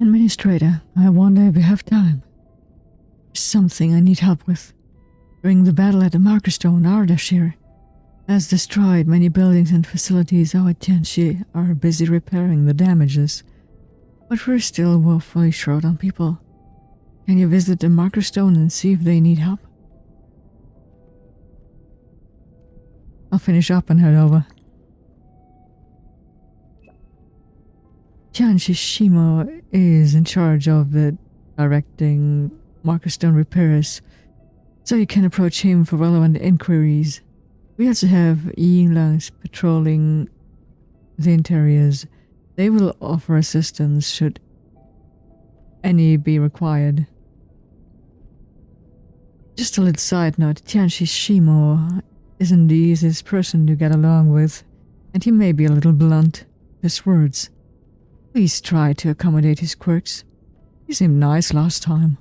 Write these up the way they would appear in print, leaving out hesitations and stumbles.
Administrator, I wonder if you have time. There's something I need help with. During the battle at the Markerstone, Ardashir has destroyed many buildings and facilities. Our Tianxi are busy repairing the damages, but we're still woefully short on people. Can you visit the Markerstone and see if they need help? I'll finish up and head over. Tianxi Shimo is in charge of the directing Markerstone repairs, so you can approach him for relevant inquiries. We also have Yinglangs patrolling the interiors. They will offer assistance should any be required. Just a little side note, Tianxi Shimo isn't the easiest person to get along with, and he may be a little blunt with his words. Please try to accommodate his quirks. He seemed nice last time.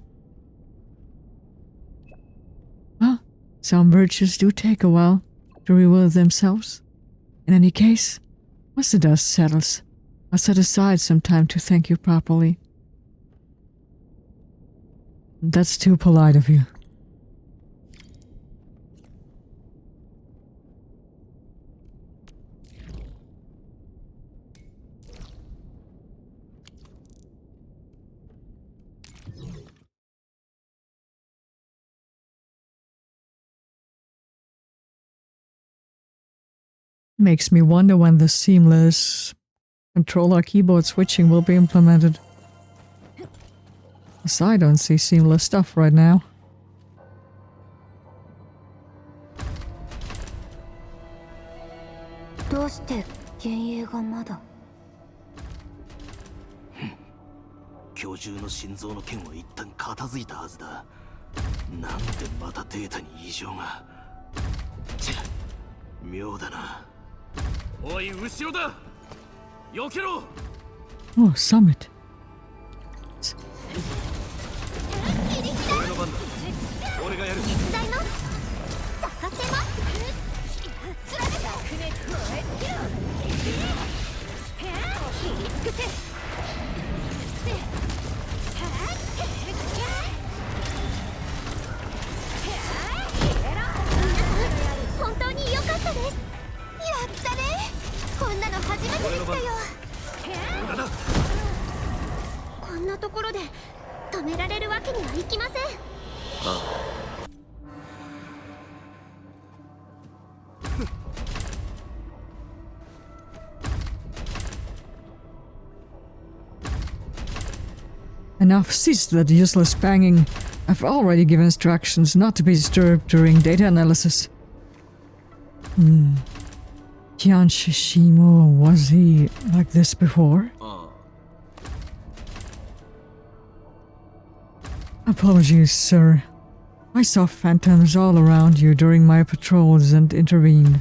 Well, some virtues do take a while to reveal themselves. In any case, once the dust settles, I'll set aside some time to thank you properly. That's too polite of you. Makes me wonder when the seamless controller keyboard switching will be implemented. Because I don't see seamless stuff right now. Oh, Summit. Enough, cease that useless banging. I've already given instructions not to be disturbed during data analysis. Tianxi Shimo, was he like this before? Apologies, sir. I saw phantoms all around you during my patrols and intervened.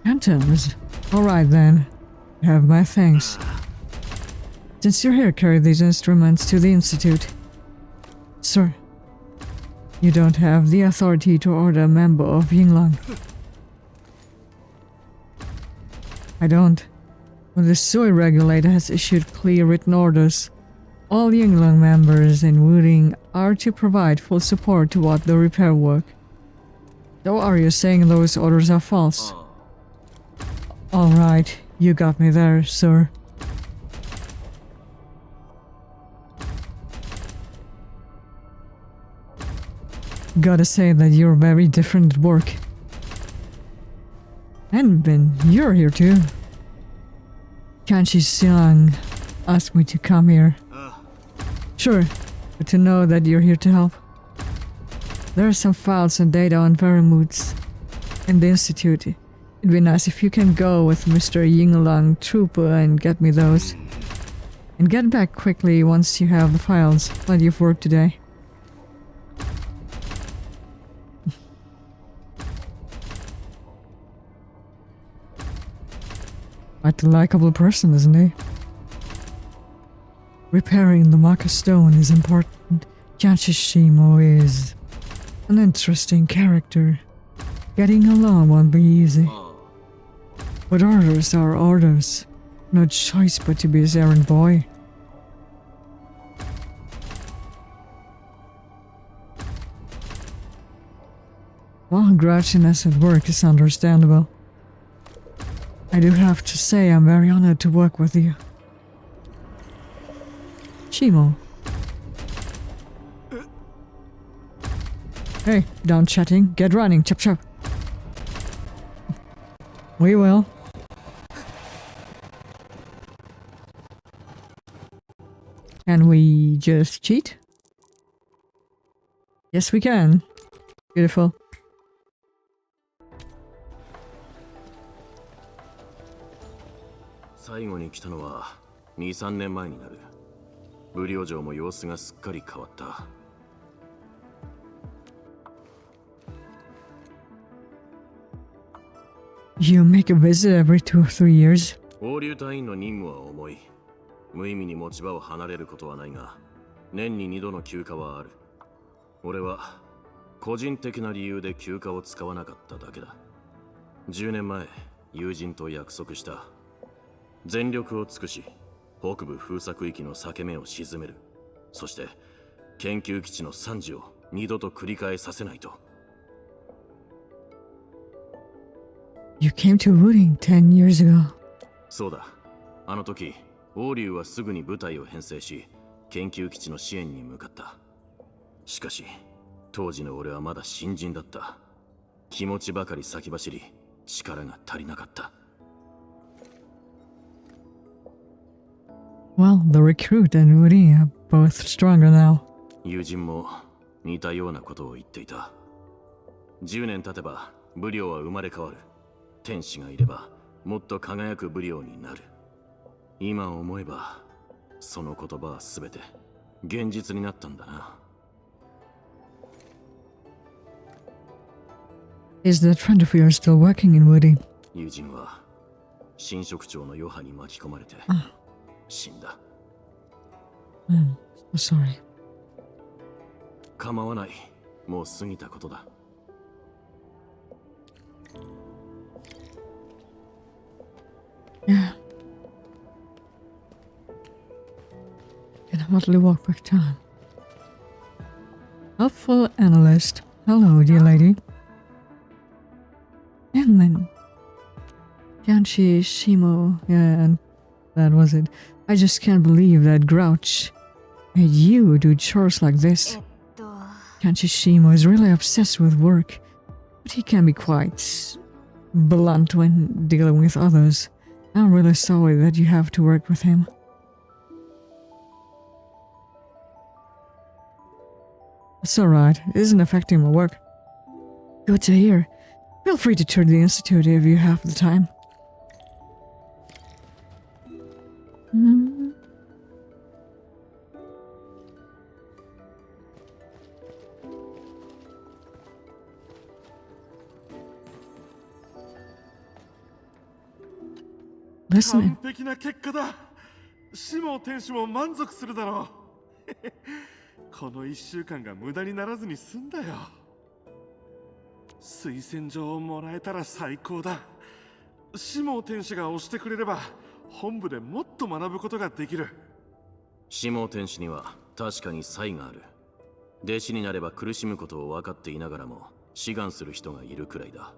Phantoms? Alright then. You have my thanks. Since you're here, carry these instruments to the Institute. Sir, you don't have the authority to order a member of Yinglang. I don't. But the Sui regulator has issued clear written orders. All Yinglang members in Wuling are to provide full support toward the repair work. So are you saying those orders are false? Alright, you got me there, sir. Gotta say that you're very different at work. And Ben, you're here too. Tianxi Xiang asked me to come here. Sure, but to know that you're here to help. There are some files and data on Feramount in the Institute. It'd be nice if you can go with Mr. Yinglang Trooper and get me those. And get back quickly once you have the files. Plenty of work today. Quite a likable person, isn't he? Repairing the Markerstone is important. Tianxi Shimo is an interesting character. Getting along won't be easy. But orders are orders. no choice but to be his errand boy. Well, grouchiness at work is understandable. I do have to say I'm very honored to work with you. Shimo. Hey, done chatting. Get running. Chop chop. We will. Can we just cheat? Yes, we can. Beautiful.最後に来たのは2、3年前になる。ブリオ城も様子がすっかり変わった。You make a visit every 2 or 3 years? 王流隊員の任務は重い。無意味に持ち場を離れることはないが、年に2度の休暇はある。俺は個人的な理由で休暇を使わなかっただけだ。10年前、友人と約束した。全力を尽くし、北部封鎖区域の裂け目を鎮める。そして、研究基地の惨事を二度と繰り返させないと。You came to Wooding 10 years ago. そうだ。あの時、王竜はすぐに部隊を編成し、研究基地の支援に向かった。しかし、当時の俺はまだ新人だった。気持ちばかり先走り、力が足りなかった。Well, the recruit and Woody are both stronger now. 友人も似たようなことを言っていた。10年経てば、ブリオは生まれ変わる。天使がいれば、もっと輝くブリオになる。今思えば、その言葉はすべて現実になったんだな。Is that friend of yours still working in Wooding? 友人は、新職長の余波に巻き込まれて、死んだ。I'm so sorry. 構わない。もう過ぎたことだ。Yeah. Can hardly walk back time. Helpful analyst. Hello, dear lady. And then Yanchi Shimo. Yeah, and that was it. I just can't believe that Grouch made you do chores like this. Yanchi Shimo is really obsessed with work, but he can be quite blunt when dealing with others. I'm really sorry that you have to work with him. It's alright, it isn't affecting my work. Good to hear. Feel free to tour the institute if you have the time. Listening. 完璧な結果だ。死も天使も満足するだろう。この1週間が無駄にならずに済んだよ。推薦状をもらえたら最高だ。死も天使が押してくれれば本部でもっと学ぶことができる。死も天使には確かに才がある。弟子になれば苦しむことを分かっていながらも志願する人がいるくらいだ。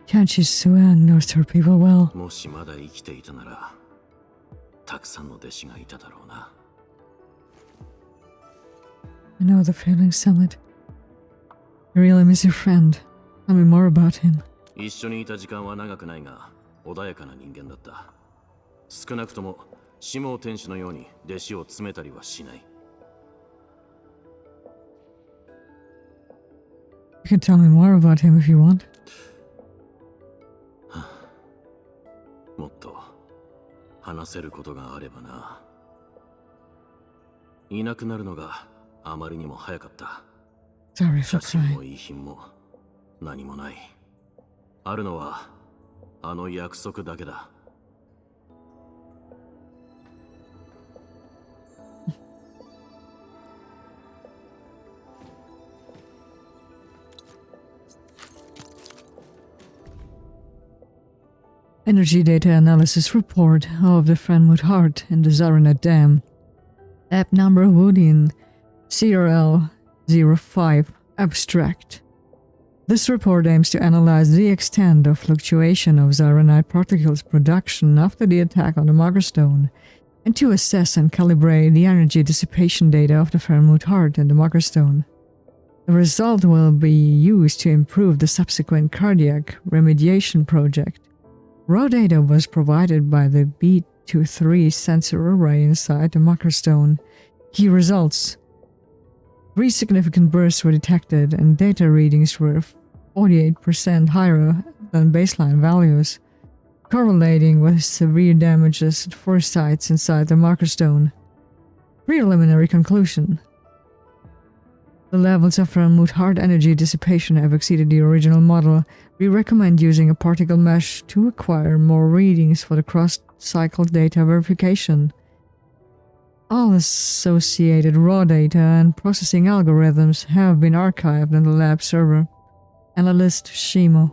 Kanchi Suang knows her people well. もしまだ生きていたなら、たくさんの弟子がいただろうな。I know the feeling, Summit. I really miss your friend. Tell me more about him. 一緒にいた時間は長くないが、穏やかな人間だった。少なくとも、死も天使のように弟子を詰めたりはしない。You can tell me more about him if you want. もっと話せることがあればな。いなくなるのがあまりにも早かった。Sorry 写 for 真 crying. も遺品も何もない。あるのはあの約束だけだ。Energy data analysis report of the Feramount Heart in the Zaranet Dam. App number Woodin CRL05 Abstract. This report aims to analyze the extent of fluctuation of Zaranite particles production after the attack on the Marker Stone, and to assess and calibrate the energy dissipation data of the Feramount Heart and the Marker Stone. The result will be used to improve the subsequent cardiac remediation project. Raw data was provided by the B23 sensor array inside the Marker Stone. Key results: 3 significant bursts were detected, and data readings were 48% higher than baseline values, correlating with severe damages at 4 sites inside the Marker Stone. Preliminary conclusion: the levels of Feramount Heart energy dissipation have exceeded the original model. We recommend using a particle mesh to acquire more readings for the cross-cycle data verification. All associated raw data and processing algorithms have been archived in the lab server. Analyst Shimo.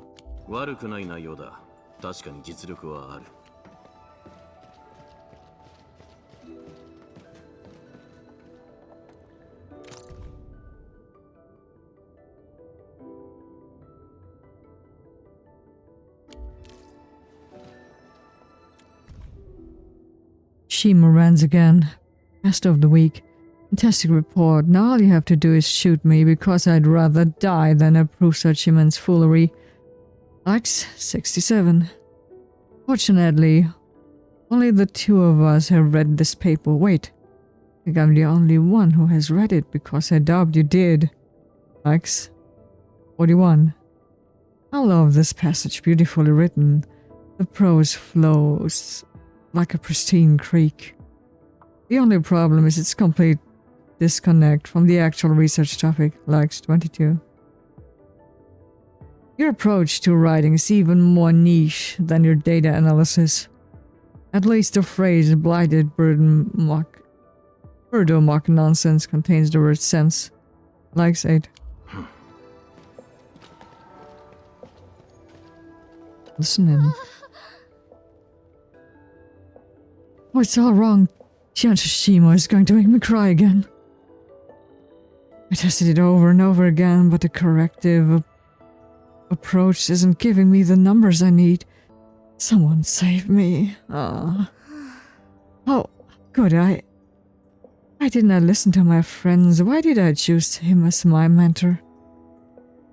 悪くない内容だ。確かに実力はある。Shimo runs again. Best of the week. Fantastic report. Now all you have to do is shoot me, because I'd rather die than approve such immense foolery. Likes 67. Fortunately, only the 2 of us have read this paper. Wait, I think I'm the only one who has read it, because I doubt you did. Likes 41. I love this passage, beautifully written. The prose flows like a pristine creek. The only problem is its complete disconnect from the actual research topic. Likes 22. Your approach to writing is even more niche than your data analysis. At least the phrase blighted birdo mock nonsense contains the word sense. Likes 8. Listen in. Oh, it's all wrong. Shimo is going to make me cry again. I tested it over and over again, but the corrective approach isn't giving me the numbers I need. Someone save me. Oh, good. I didn't listen to my friends. Why did I choose him as my mentor?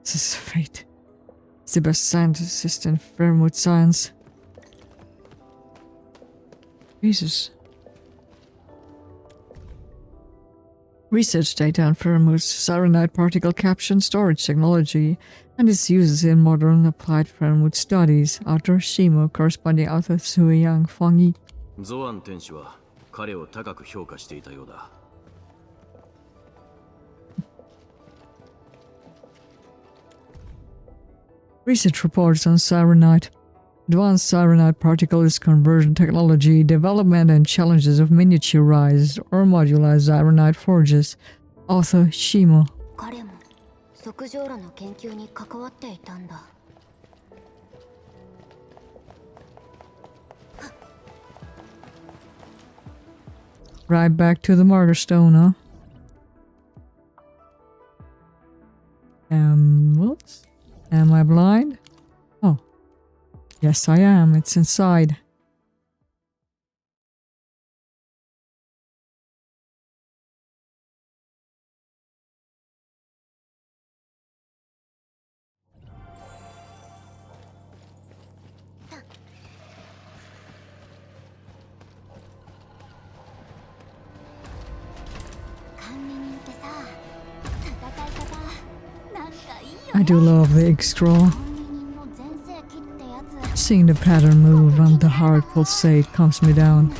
This is fate. He's the best scientist in Feramount science. Jesus. Research data on Feramount's Zaranite particle capture storage technology and its uses in modern applied Feramount studies. Author Shimo, corresponding author Suyang Fongyi. ゾアン天使は彼を高く評価していたようだ。Research reports on Zaranite. Advanced Zaranite particles conversion technology, development and challenges of miniaturized or modularized Zaranite forges. Author Shimo. 彼も測定炉の研究に関わっていたんだ。Right back to the Marker Stone, huh? What? Am I blind? Oh. Yes, I am. It's inside. I do love the ink scroll. Seeing the pattern move and the heart pulsate calms me down.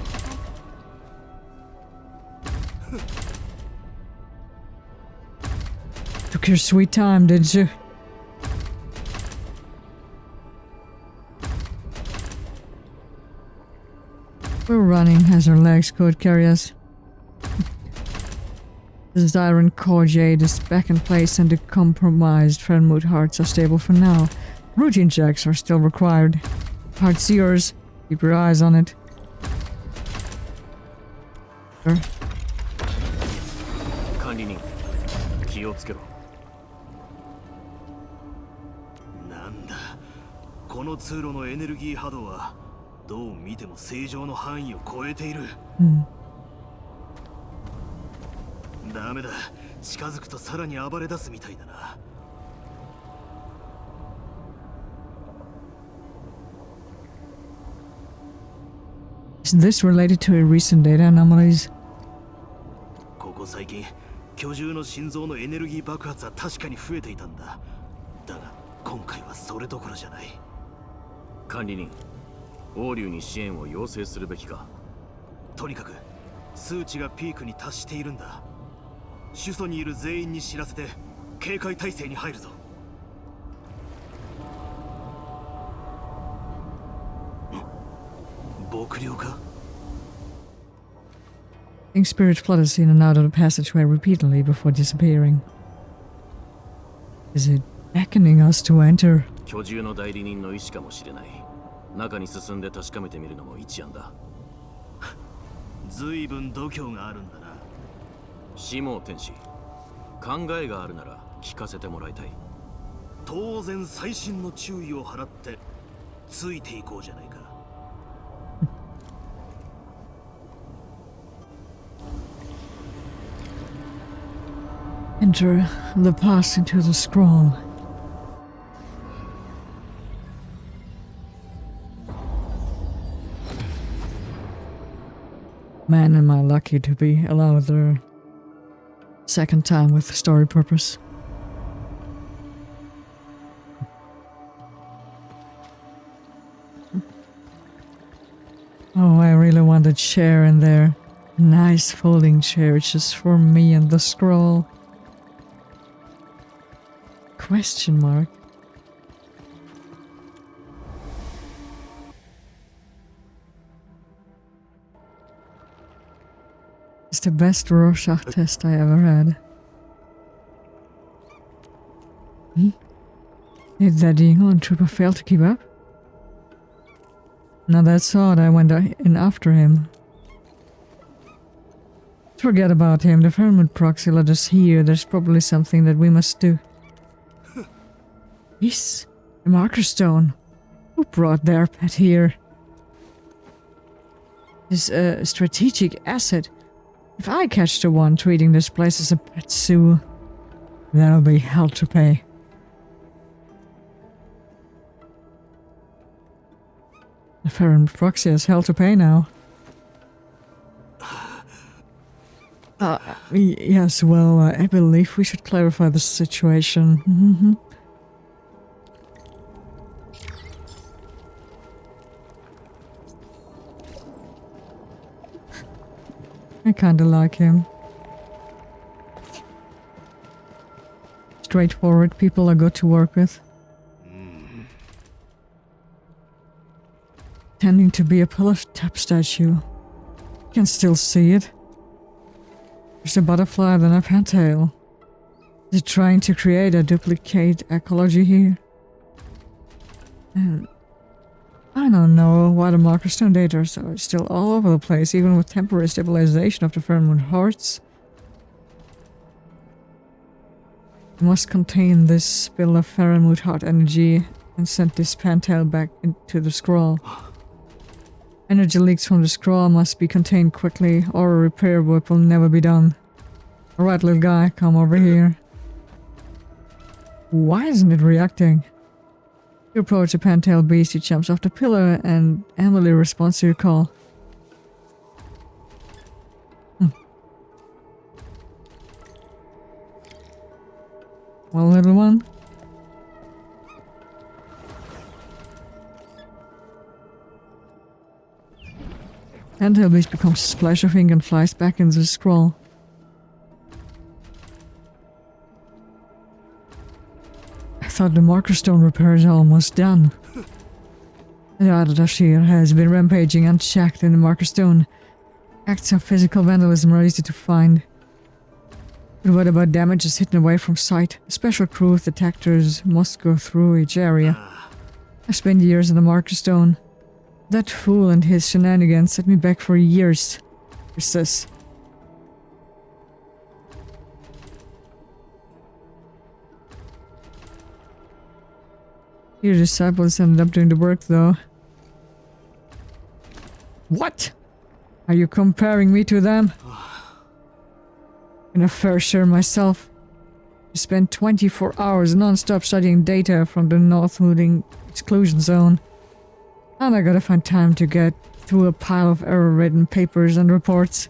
Took your sweet time, did you? We're running as our legs could carry us. The iron core jade is back in place and the compromised Feramount hearts are stable for now. Routine checks are still required. Heart's yours. Keep your eyes on it. Sure. 管理人、気をつけろ。なんだ、この通路のエネルギー波動はどう見ても正常の範囲を超えている。ダメだ、近づくとさらに暴れ出すみたいだな。Is this related to a recent data anomalies? ここ最近、居住の心臓のエネルギー爆発は確かに増えていたんだ。だが、今回はそれどころじゃない。管理人、王竜に支援を要請するべきか。とにかく、数値がピークに達しているんだ。首都にいる全員に知らせて、警戒態勢に入るぞ。牧寮か? Think spirit flutters in and out of the passageway repeatedly before disappearing. Is it beckoning us to enter? 居住の代理人の意思かもしれない。中に進んで確かめてみるのも一案だ。随分度胸があるんだな。シモ天使、考えがあるなら聞かせてもらいたい。当然細心の注意を払ってついていこうじゃないか。Enter the pass into the scroll. Man, am I lucky to be allowed there. Second time with story purpose. Oh, I really want a chair in there. Nice folding chair just for me and the scroll. Question mark. It's the best Rorschach test I ever had. Did that Yingling trooper fail to keep up? Now that's odd, I went in after him. Forget about him, the Feramount proxy let us here, there's probably something that we must do. Yes, the marker stone. Who brought their pet here? This a strategic asset. If I catch the one treating this place as a pet zoo, that'll be hell to pay. The Feramount proxy has hell to pay now. Yes, well, I believe we should clarify the situation. I kinda like him. Straightforward people are good to work with. Tending to be a pull-up statue. You can still see it. There's a butterfly, then a fantail. Is it trying to create a duplicate ecology here? And I don't know why the marker stone data are still all over the place, even with temporary stabilization of the Feramount Hearts. It must contain this spill of Feramount Heart energy and send this pantail back into the scroll. Energy leaks from the scroll must be contained quickly, or a repair work will never be done. Alright, little guy, come over here. Why isn't it reacting? You approach the pantail beast, he jumps off the pillar, and Emily responds to your call. Well, little one? Pantail beast becomes a splash of ink and flies back into the scroll. I thought the marker stone repair is almost done. The Adadashir has been rampaging unchecked in the marker stone. Acts of physical vandalism are easy to find. But what about damages hidden away from sight? Special crew detectors must go through each area. I spent years in the marker stone. That fool and his shenanigans set me back for years. Sis. Your disciples ended up doing the work, though. What? Are you comparing me to them? In a fair share myself. I spent 24 hours non-stop studying data from the North Hooding exclusion zone. And I gotta find time to get through a pile of error-ridden papers and reports.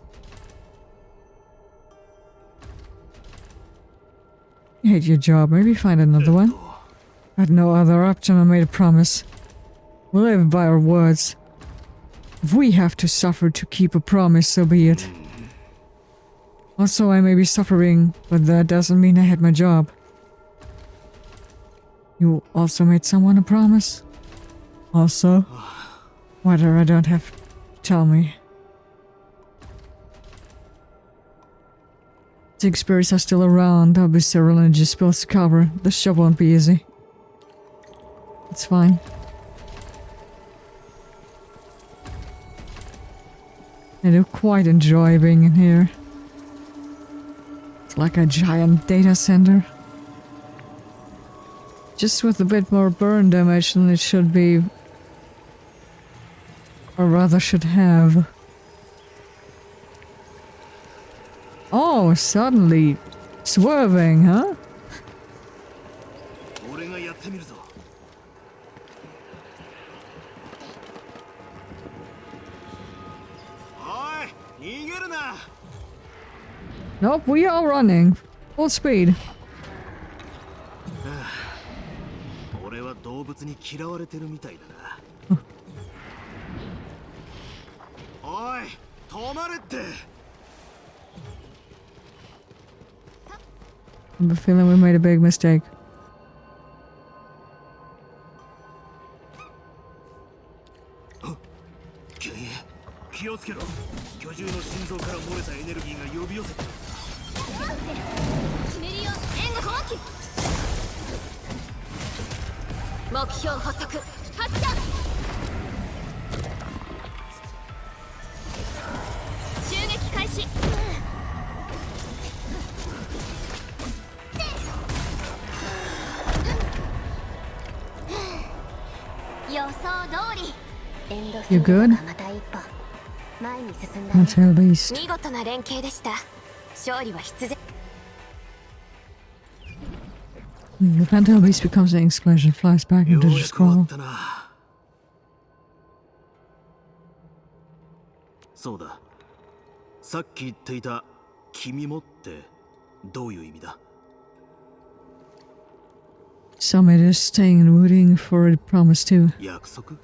You hate your job, maybe find another one. Had no other option, I made a promise. We live by our words. If we have to suffer to keep a promise, so be it. Also, I may be suffering, but that doesn't mean I had my job. You also made someone a promise? Also? Whether I don't have to tell me. The spirits are still around, there'll be several energy spills to cover. The job won't be easy. It's fine. I do quite enjoy being in here. It's like a giant data center. Just with a bit more burn damage than it should be. Or rather should have. Oh, suddenly swerving, huh? Nope, we are running. Full speed. I have a feeling we made a big mistake. You good? Not at least. The Phantom Beast becomes an explosion, flies back into the scroll. そうだ。さっき言っていた君もってどういう意味だ? Summit is staying and waiting for a promise too. 約束?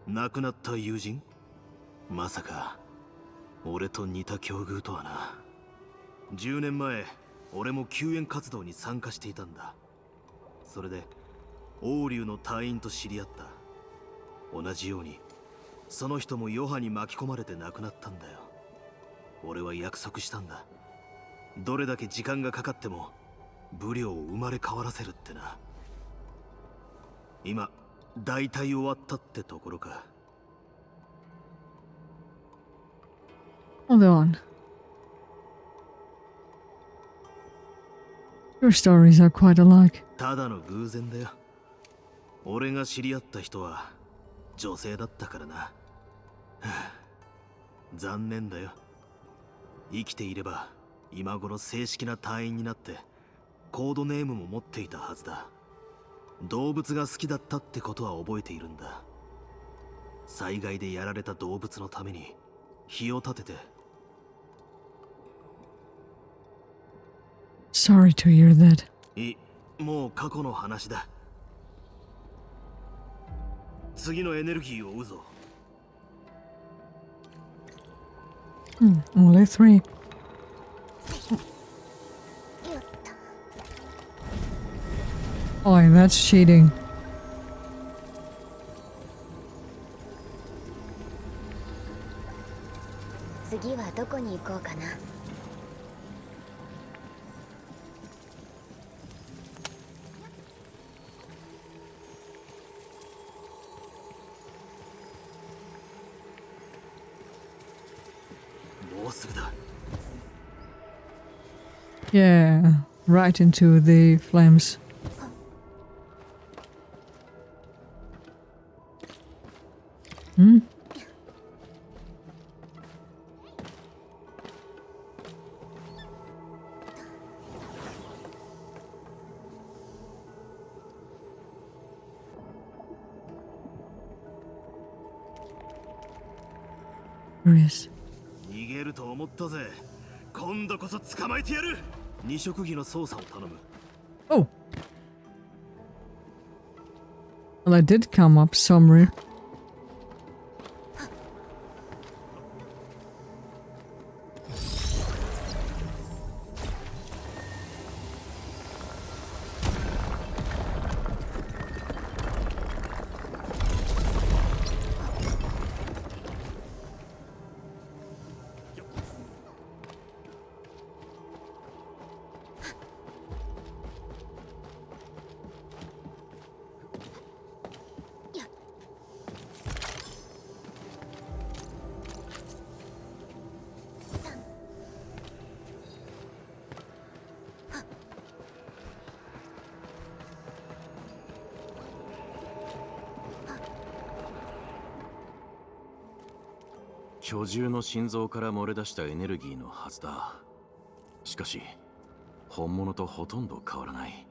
亡くなった友人? まさか俺と似た境遇とはな。10年前、俺も救援活動に参加していたんだ。それで王竜の隊員と知り合った。同じようにその人も余波に巻き込まれて亡くなったんだよ。俺は約束したんだ。どれだけ時間がかかってもブリョーを生まれ変わらせるってな。今大体終わったってところか。Hold on. Your stories are quite alike. ただの偶然だよ。俺が知り合った人は女性だったからな。残念だよ。生きていれば今頃正式な隊員になってコードネームも持っていたはずだ。動物が好きだったってことは覚えているんだ。災害でやられた動物のために火を立てて。Sorry to hear that. もう過去の話だ。次のエネルギーを追うぞ。Only 3. Oh, that's cheating. 次はどこに行こうかな。もうすぐだ。 Yeah, right into the flames. Hmm? Curious. 逃げると思ったぜ。今度こそ捕まえてやる。二色機の操作を頼む。 Oh! Well, I did come up somewhere.「巨獣の心臓から漏れ出したエネルギーのはずだ。しかし本物とほとんど変わらない。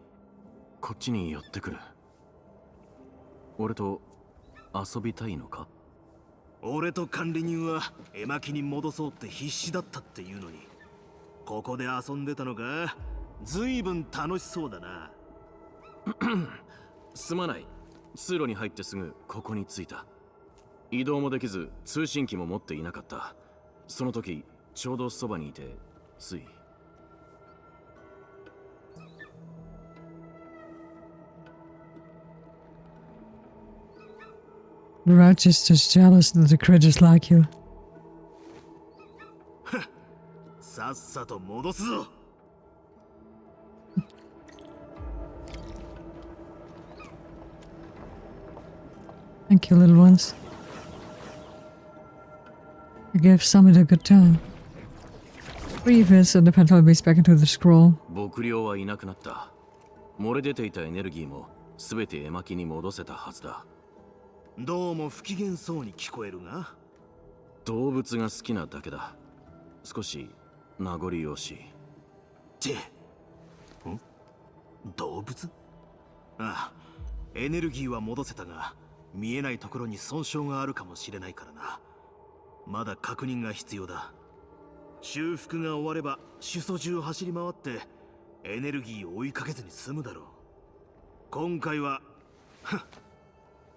こっちに寄ってくる。俺と遊びたいのか？俺と管理人は絵巻に戻そうって必死だったっていうのに、ここで遊んでたのか？ずいぶん楽しそうだな。すまない。通路に入ってすぐここに着いた。移動もできず通信機も持っていなかった。その時ちょうどそばにいてつい。The Raj is just jealous that the critters like you. さっさと戻すぞ。 Thank you, little ones. You gave Summit a good time. Previous and the penalty beats back into the scroll. 牧猟はいなくなった。漏れ出ていたエネルギーも全て絵巻に戻せたはずだ。どうも不機嫌そうに聞こえるが。動物が好きなだけだ。少し名残惜しい。動物？ああ、エネルギーは戻せたが、見えないところに損傷があるかもしれないからな。まだ確認が必要だ。修復が終われば首都中走り回ってエネルギーを追いかけずに済むだろう。今回は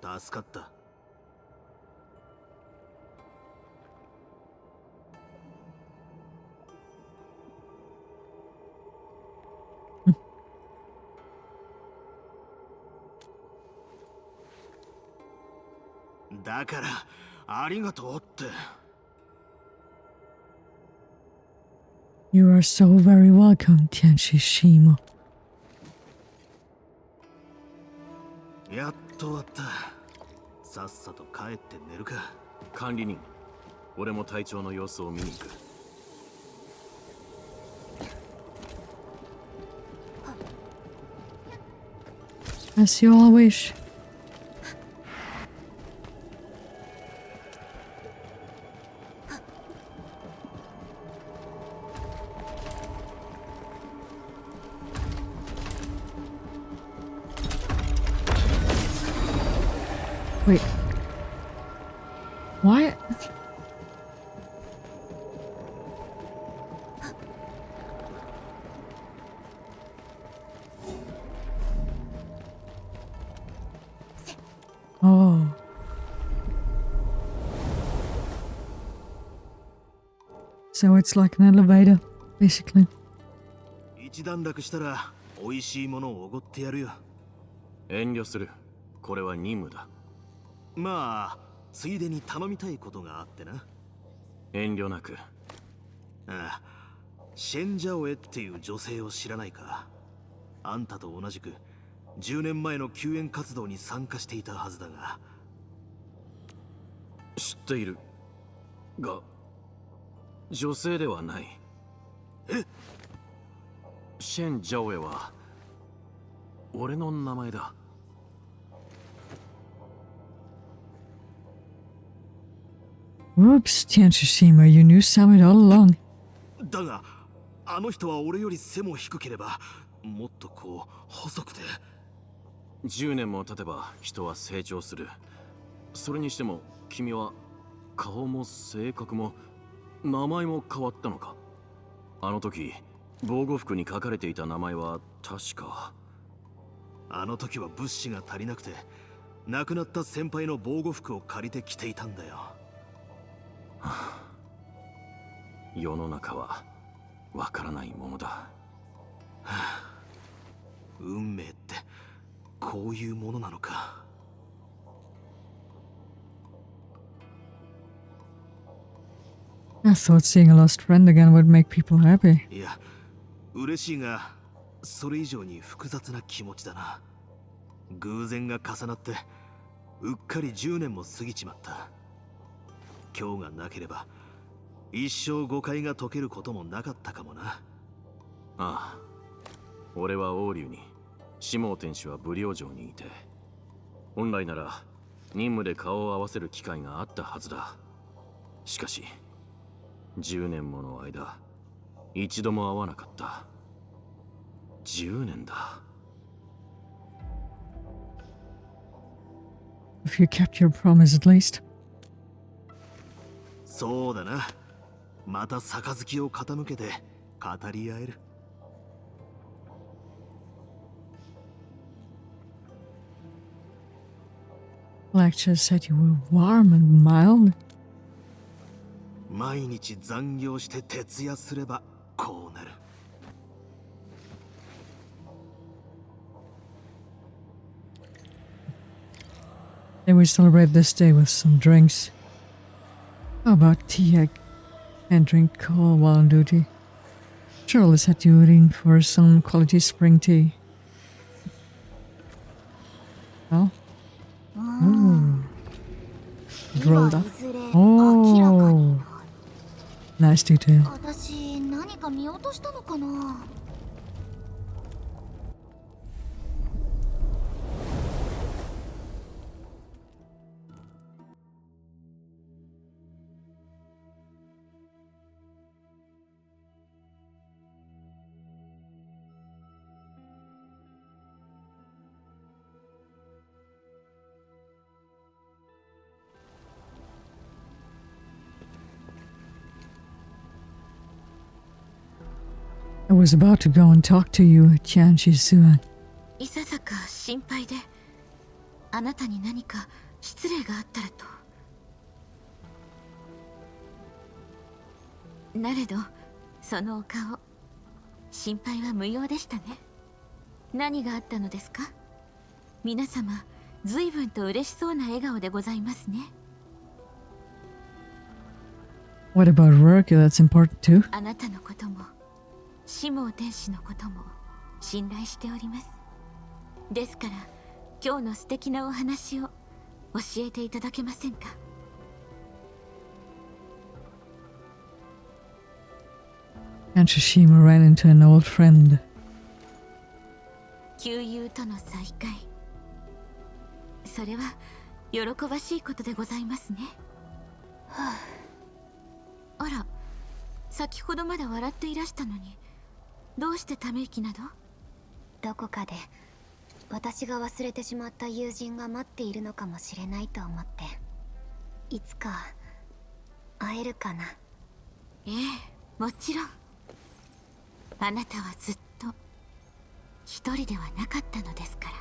助かった。だからありがとうって。 You are so very welcome, Tianshi-shima. やっと終わった。さっさと帰って寝るか。管理人、俺も隊長の様子を見に行く。As you all wish. Wait. Why? Oh. So it's like an elevator, basically. 一段落したら美味しいものをおごってやるよ。遠慮する。これは任務だ。まあ、ついでに頼みたいことがあってな。遠慮なく。ああ、シェンジャオエっていう女性を知らないか。あんたと同じく10年前の救援活動に参加していたはずだが。知っているが、女性ではない。シェン・ジャオエは俺の名前だ。Whoops, Tianshishima, you knew Summit all along. だが、あの人は俺より背も低ければ、もっとこう細くて。10年も経てば人は成長する。それにしても君は顔も性格も名前も変わったのか。あの時防護服に書かれていた名前は確か。あの時は物資が足りなくて、亡くなった先輩の防護服を借りて着ていたんだよ。世の中はわからないものだ。運命ってこういうものなのか。I thought seeing a lost friend again would make people happy. いや、嬉しいが、それ以上に複雑な気持ちだな。偶然が重なって、うっかり10年も過ぎちまった。今日がなければ、一生誤解が解けることもなかったかもな。ああ、俺は王竜に、下尾天使は武領城にいて、本来なら任務で顔を合わせる機会があったはずだ。しかし10年もの間一度も会わなかった。10年だ。If you kept your promise at least. そうだな。また杯を傾けて語り合える。Lecture said you were warm and mild. 毎日残業して徹夜すればこうなる。Then we celebrate this day with some drinks. How about tea? I can't drink cold while on duty. Cheryl is at duty for some quality spring tea. Oh? Oh. It rolled up. 明らかに Oh. Nice detail. 私何か見落としたのかな。I was about to go and talk to you, Tian Shisuan. いささか心配で、あなたに何か失礼があったらと。なれど、そのお顔、心配は無用でしたね。何があったのですか？皆様、随分と嬉しそうな笑顔でございますね。What about work? That's important too. あなたのことも、下尾天使のことも信頼しております。ですから、今日の素敵なお話を教えていただけませんかAnshishima ran into an old friend. 旧友との再会。それは喜ばしいことでございますね。はあ、あら、先ほどまで笑っていらしたのに、どうしてため息など？どこかで私が忘れてしまった友人が待っているのかもしれないと思って、いつか会えるかな。ええ、もちろん。あなたはずっと一人ではなかったのですから。